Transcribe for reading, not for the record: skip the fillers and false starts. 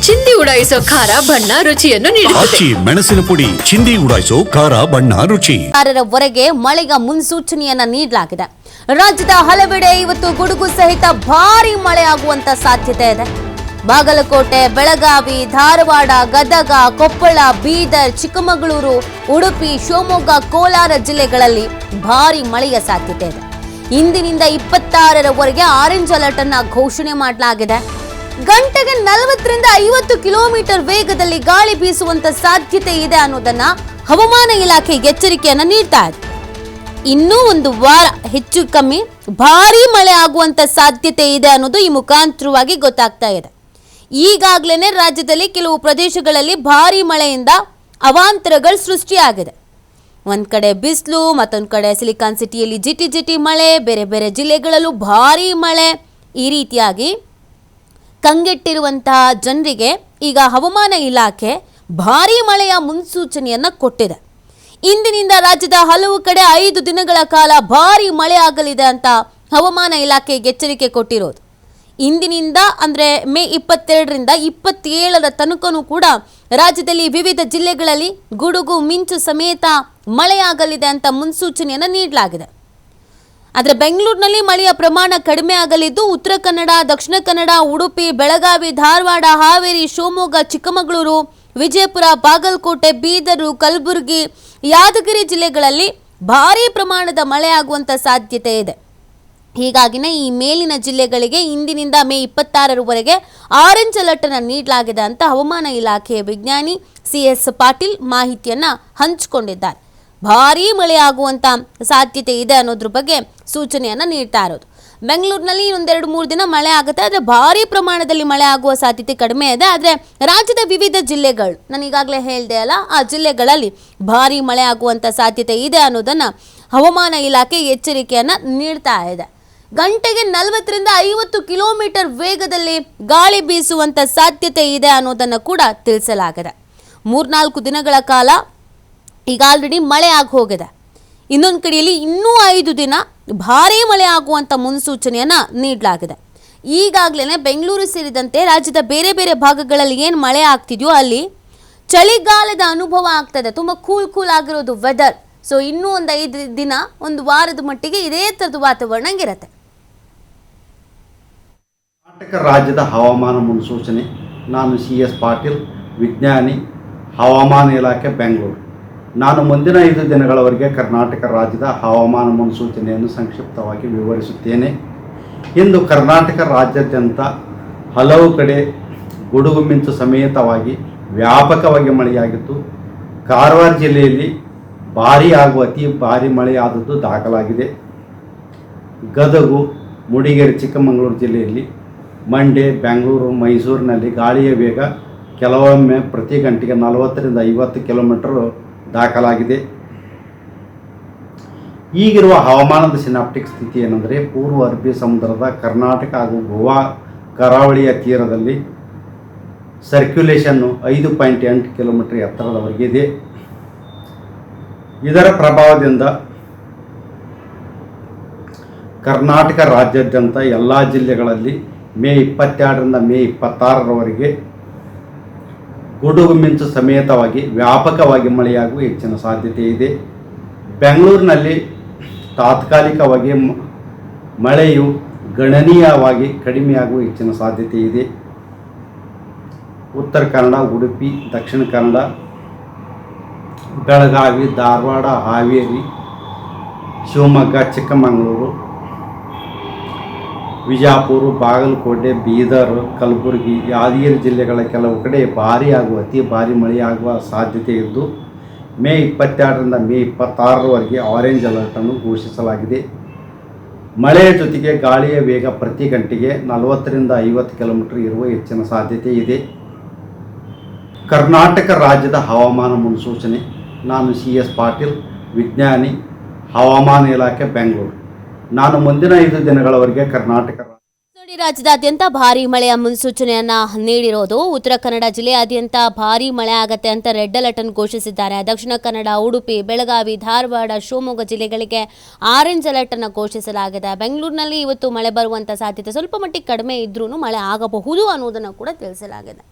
ಚಿಂದಿ ಉಡಾಯಿಸೋ ಖಾರ ಬಣ್ಣ ರುಚಿಯನ್ನು ನೀಡುತ್ತದೆ. ಮೆಣಸಿನ ಪುಡಿ ಚಿಂದಿ ಉಡಾಯಿಸೋ ಖಾರ ಬಣ್ಣ ರುಚಿ. ವರೆಗೆ ಮಳೆಗೆ ಮುನ್ಸೂಚನೆಯನ್ನ ನೀಡಲಾಗಿದೆ. ರಾಜ್ಯದ ಹಲವೆಡೆ ಇವತ್ತು ಗುಡುಗು ಸಹಿತ ಭಾರಿ ಮಳೆ ಆಗುವಂತ ಸಾಧ್ಯತೆ ಇದೆ. ಬಾಗಲಕೋಟೆ, ಬೆಳಗಾವಿ, ಧಾರವಾಡ, ಗದಗ, ಕೊಪ್ಪಳ, ಬೀದರ್, ಚಿಕ್ಕಮಗಳೂರು, ಉಡುಪಿ, ಶಿವಮೊಗ್ಗ, ಕೋಲಾರ ಜಿಲ್ಲೆಗಳಲ್ಲಿ ಭಾರಿ ಮಳೆಯ ಸಾಧ್ಯತೆ ಇದೆ. ಇಂದಿನಿಂದ 26ರವರೆಗೆ ಆರೆಂಜ್ ಅಲರ್ಟ್ ಅನ್ನ ಘೋಷಣೆ ಮಾಡಲಾಗಿದೆ. ಗಂಟೆಗೆ 40ರಿಂದ 50 ಕಿಲೋಮೀಟರ್ ವೇಗದಲ್ಲಿ ಗಾಳಿ ಬೀಸುವಂತ ಸಾಧ್ಯತೆ ಇದೆ ಅನ್ನೋದನ್ನ ಹವಾಮಾನ ಇಲಾಖೆ ಎಚ್ಚರಿಕೆಯನ್ನ ನೀಡ್ತಾ ಇದೆ. ಇನ್ನೂ ಒಂದು ವಾರ ಹೆಚ್ಚು ಕಮ್ಮಿ ಭಾರಿ ಮಳೆ ಆಗುವಂತ ಸಾಧ್ಯತೆ ಇದೆ ಅನ್ನೋದು ಈ ಮುಖಾಂತರವಾಗಿ ಗೊತ್ತಾಗ್ತಾ ಇದೆ. ಈಗಾಗಲೇ ರಾಜ್ಯದಲ್ಲಿ ಕೆಲವು ಪ್ರದೇಶಗಳಲ್ಲಿ ಭಾರಿ ಮಳೆಯಿಂದ ಅವಾಂತರಗಳು ಸೃಷ್ಟಿಯಾಗಿದೆ. ಒಂದ್ ಕಡೆ ಬಿಸಿಲು, ಮತ್ತೊಂದು ಕಡೆ ಸಿಲಿಕಾನ್ ಸಿಟಿಯಲ್ಲಿ ಜಿಟಿ ಮಳೆ, ಬೇರೆ ಬೇರೆ ಜಿಲ್ಲೆಗಳಲ್ಲೂ ಭಾರಿ ಮಳೆ. ಈ ರೀತಿಯಾಗಿ ಕಂಗೆಟ್ಟಿರುವಂತಹ ಜನರಿಗೆ ಈಗ ಹವಾಮಾನ ಇಲಾಖೆ ಭಾರಿ ಮಳೆಯ ಮುನ್ಸೂಚನೆಯನ್ನ ಕೊಟ್ಟಿದೆ. ಇಂದಿನಿಂದ ರಾಜ್ಯದ ಹಲವು ಕಡೆ 5 ದಿನಗಳ ಕಾಲ ಭಾರಿ ಮಳೆ ಆಗಲಿದೆ ಅಂತ ಹವಾಮಾನ ಇಲಾಖೆ ಎಚ್ಚರಿಕೆ ಕೊಟ್ಟಿರೋದು. ಇಂದಿನಿಂದ ಅಂದ್ರೆ ಮೇ 22ರಿಂದ 27ರ ತನಕನೂ ಕೂಡ ರಾಜ್ಯದಲ್ಲಿ ವಿವಿಧ ಜಿಲ್ಲೆಗಳಲ್ಲಿ ಗುಡುಗು ಮಿಂಚು ಸಮೇತ ಮಳೆಯಾಗಲಿದೆ ಅಂತ ಮುನ್ಸೂಚನೆಯನ್ನು ನೀಡಲಾಗಿದೆ. ಆದರೆ ಬೆಂಗಳೂರಿನಲ್ಲಿ ಮಳೆಯ ಪ್ರಮಾಣ ಕಡಿಮೆ ಆಗಲಿದ್ದು, ಉತ್ತರ ಕನ್ನಡ, ದಕ್ಷಿಣ ಕನ್ನಡ, ಉಡುಪಿ, ಬೆಳಗಾವಿ, ಧಾರವಾಡ, ಹಾವೇರಿ, ಶಿವಮೊಗ್ಗ, ಚಿಕ್ಕಮಗಳೂರು, ವಿಜಯಪುರ, ಬಾಗಲಕೋಟೆ, ಬೀದರು, ಕಲಬುರಗಿ, ಯಾದಗಿರಿ ಜಿಲ್ಲೆಗಳಲ್ಲಿ ಭಾರೀ ಪ್ರಮಾಣದ ಮಳೆಯಾಗುವಂತ ಸಾಧ್ಯತೆ ಇದೆ. ಹೀಗಾಗಿನೇ ಈ ಮೇಲಿನ ಜಿಲ್ಲೆಗಳಿಗೆ ಇಂದಿನಿಂದ ಮೇ 26ರವರೆಗೆ ಆರೆಂಜ್ ಅಲರ್ಟ್ ಅನ್ನು ನೀಡಲಾಗಿದೆ ಅಂತ ಹವಾಮಾನ ಇಲಾಖೆಯ ವಿಜ್ಞಾನಿ CS ಪಾಟೀಲ್ ಮಾಹಿತಿಯನ್ನ ಹಂಚಿಕೊಂಡಿದ್ದಾರೆ. ಭಾರೀ ಮಳೆ ಆಗುವಂತ ಸಾಧ್ಯತೆ ಇದೆ ಅನ್ನೋದ್ರ ಬಗ್ಗೆ ಸೂಚನೆಯನ್ನ ನೀಡ್ತಾ ಇರೋದು. ಬೆಂಗಳೂರಿನಲ್ಲಿ ಇನ್ನೊಂದೆರಡು 3 ದಿನ ಮಳೆ ಆಗುತ್ತೆ, ಆದರೆ ಭಾರಿ ಪ್ರಮಾಣದಲ್ಲಿ ಮಳೆ ಆಗುವ ಸಾಧ್ಯತೆ ಕಡಿಮೆ ಇದೆ. ಆದರೆ ರಾಜ್ಯದ ವಿವಿಧ ಜಿಲ್ಲೆಗಳು, ನಾನು ಈಗಾಗಲೇ ಹೇಳಿದೆ ಅಲ್ಲ, ಆ ಜಿಲ್ಲೆಗಳಲ್ಲಿ ಭಾರಿ ಮಳೆ ಆಗುವಂತ ಸಾಧ್ಯತೆ ಇದೆ ಅನ್ನೋದನ್ನ ಹವಾಮಾನ ಇಲಾಖೆ ಎಚ್ಚರಿಕೆಯನ್ನ ನೀಡ್ತಾ ಇದೆ. ಗಂಟೆಗೆ 40ರಿಂದ 50 ಕಿಲೋಮೀಟರ್ ವೇಗದಲ್ಲಿ ಗಾಳಿ ಬೀಸುವಂತ ಸಾಧ್ಯತೆ ಇದೆ ಅನ್ನೋದನ್ನು ಕೂಡ ತಿಳಿಸಲಾಗಿದೆ. 3-4 ದಿನಗಳ ಕಾಲ ಈಗ ಆಲ್ರೆಡಿ ಮಳೆ ಆಗಿ ಹೋಗಿದೆ. ಇನ್ನೊಂದು ಕಡೆಯಲ್ಲಿ ಇನ್ನೂ 5 ದಿನ ಭಾರೀ ಮಳೆ ಆಗುವಂತ ಮುನ್ಸೂಚನೆಯನ್ನ ನೀಡಲಾಗಿದೆ. ಈಗಾಗಲೇ ಬೆಂಗಳೂರು ಸೇರಿದಂತೆ ರಾಜ್ಯದ ಬೇರೆ ಬೇರೆ ಭಾಗಗಳಲ್ಲಿ ಏನು ಮಳೆ ಆಗ್ತಿದೆಯೋ ಅಲ್ಲಿ ಚಳಿಗಾಲದ ಅನುಭವ ಆಗ್ತದೆ. ತುಂಬ ಕೂಲ್ ಆಗಿರೋದು ವೆದರ್. ಸೊ ಇನ್ನೂ ಒಂದು 5 ದಿನ, ಒಂದು ವಾರದ ಮಟ್ಟಿಗೆ ಇದೇ ಥರದ ವಾತಾವರಣ ಇರುತ್ತೆ. ಕರ್ನಾಟಕ ರಾಜ್ಯದ ಹವಾಮಾನ ಮುನ್ಸೂಚನೆ. ನಾನು CS ಪಾಟೀಲ್, ವಿಜ್ಞಾನಿ, ಹವಾಮಾನ ಇಲಾಖೆ, ಬೆಂಗಳೂರು. ನಾನು ಮುಂದಿನ 5 ದಿನಗಳವರೆಗೆ ಕರ್ನಾಟಕ ರಾಜ್ಯದ ಹವಾಮಾನ ಮುನ್ಸೂಚನೆಯನ್ನು ಸಂಕ್ಷಿಪ್ತವಾಗಿ ವಿವರಿಸುತ್ತೇನೆ. ಇಂದು ಕರ್ನಾಟಕ ರಾಜ್ಯಾದ್ಯಂತ ಹಲವು ಕಡೆ ಗುಡುಗು ಮಿಂಚು ಸಮೇತವಾಗಿ ವ್ಯಾಪಕವಾಗಿ ಮಳೆಯಾಗಿದ್ದು, ಕಾರವಾರ ಜಿಲ್ಲೆಯಲ್ಲಿ ಭಾರೀ ಹಾಗೂ ಅತಿ ಭಾರೀ ಮಳೆಯಾದದ್ದು ದಾಖಲಾಗಿದೆ. ಗದಗು, ಮೂಡಿಗೆರೆ, ಚಿಕ್ಕಮಗಳೂರು ಜಿಲ್ಲೆಯಲ್ಲಿ, ಮಂಡ್ಯ, ಬೆಂಗಳೂರು, ಮೈಸೂರಿನಲ್ಲಿ ಗಾಳಿಯ ವೇಗ ಕೆಲವೊಮ್ಮೆ ಪ್ರತಿ ಗಂಟೆಗೆ 40ರಿಂದ 50 ಕಿಲೋಮೀಟರ್ ದಾಖಲಾಗಿದೆ. ಈಗಿರುವ ಹವಾಮಾನದ ಸಿನಾಪ್ಟಿಕ್ ಸ್ಥಿತಿ ಏನೆಂದರೆ, ಪೂರ್ವ ಅರಬ್ಬಿ ಸಮುದ್ರದ ಕರ್ನಾಟಕ ಹಾಗೂ ಗೋವಾ ಕರಾವಳಿಯ ತೀರದಲ್ಲಿ ಸರ್ಕ್ಯುಲೇಷನ್ನು 5.8 ಕಿಲೋಮೀಟರ್ ಎತ್ತರದವರೆಗೆ ಇದೆ. ಇದರ ಪ್ರಭಾವದಿಂದ ಕರ್ನಾಟಕ ರಾಜ್ಯಾದ್ಯಂತ ಎಲ್ಲ ಜಿಲ್ಲೆಗಳಲ್ಲಿ ಮೇ 22ರಿಂದ ಮೇ 26ರವರೆಗೆ ಗುಡುಗು ಮಿಂಚು ಸಮೇತವಾಗಿ ವ್ಯಾಪಕವಾಗಿ ಮಳೆಯಾಗುವ ಹೆಚ್ಚಿನ ಸಾಧ್ಯತೆ ಇದೆ. ಬೆಂಗಳೂರಿನಲ್ಲಿ ತಾತ್ಕಾಲಿಕವಾಗಿ ಮಳೆಯು ಗಣನೀಯವಾಗಿ ಕಡಿಮೆಯಾಗುವ ಹೆಚ್ಚಿನ ಸಾಧ್ಯತೆ ಇದೆ. ಉತ್ತರ ಕನ್ನಡ, ಉಡುಪಿ, ದಕ್ಷಿಣ ಕನ್ನಡ, ಬೆಳಗಾವಿ, ಧಾರವಾಡ, ಹಾವೇರಿ, ಶಿವಮೊಗ್ಗ, ಚಿಕ್ಕಮಗಳೂರು, ವಿಜಯಪುರ, ಬಾಗಲಕೋಟೆ, ಬೀದರ್, ಕಲಬುರಗಿ, ಯಾದಗಿರಿ ಜಿಲ್ಲೆಗಳ ಕೆಲವು ಕಡೆ ಭಾರೀ ಹಾಗೂ ಅತಿ ಭಾರೀ ಮಳೆಯಾಗುವ ಸಾಧ್ಯತೆ ಇದ್ದು, ಮೇ 22ರಿಂದ ಮೇ 26ರವರೆಗೆ ಆರೆಂಜ್ ಅಲರ್ಟನ್ನು ಘೋಷಿಸಲಾಗಿದೆ. ಮಳೆಯ ಜೊತೆಗೆ ಗಾಳಿಯ ವೇಗ ಪ್ರತಿ ಗಂಟೆಗೆ 40ರಿಂದ 50 ಕಿಲೋಮೀಟರ್ ಇರುವ ಹೆಚ್ಚಿನ ಸಾಧ್ಯತೆ ಇದೆ. ಕರ್ನಾಟಕ ರಾಜ್ಯದ ಹವಾಮಾನ ಮುನ್ಸೂಚನೆ. ನಾನು CS ಪಾಟೀಲ್, ವಿಜ್ಞಾನಿ, ಹವಾಮಾನ ಇಲಾಖೆ, ಬೆಂಗಳೂರು. ನಾನು ಮುಂದಿನ 5 ದಿನಗಳವರೆಗೆ ಕರ್ನಾಟಕ ರಾಜ್ಯದಾದ್ಯಂತ ಭಾರೀ ಮಳೆಯ ಮುನ್ಸೂಚನೆಯನ್ನ ನೀಡಿರೋದು. ಉತ್ತರ ಕನ್ನಡ ಜಿಲ್ಲೆಯಾದ್ಯಂತ ಭಾರೀ ಮಳೆ ಆಗತ್ತೆ ಅಂತ ರೆಡ್ ಅಲರ್ಟ್ ಅನ್ನು ಘೋಷಿಸಿದ್ದಾರೆ. ದಕ್ಷಿಣ ಕನ್ನಡ, ಉಡುಪಿ, ಬೆಳಗಾವಿ, ಧಾರವಾಡ, ಶಿವಮೊಗ್ಗ ಜಿಲ್ಲೆಗಳಿಗೆ ಆರೆಂಜ್ ಅಲರ್ಟ್ ಅನ್ನು ಘೋಷಿಸಲಾಗಿದೆ. ಬೆಂಗಳೂರಿನಲ್ಲಿ ಇವತ್ತು ಮಳೆ ಬರುವಂತ ಸಾಧ್ಯತೆ ಸ್ವಲ್ಪ ಮಟ್ಟಿಗೆ ಕಡಿಮೆ ಇದ್ರೂ ಮಳೆ ಆಗಬಹುದು ಅನ್ನೋದನ್ನು ಕೂಡ ತಿಳಿಸಲಾಗಿದೆ.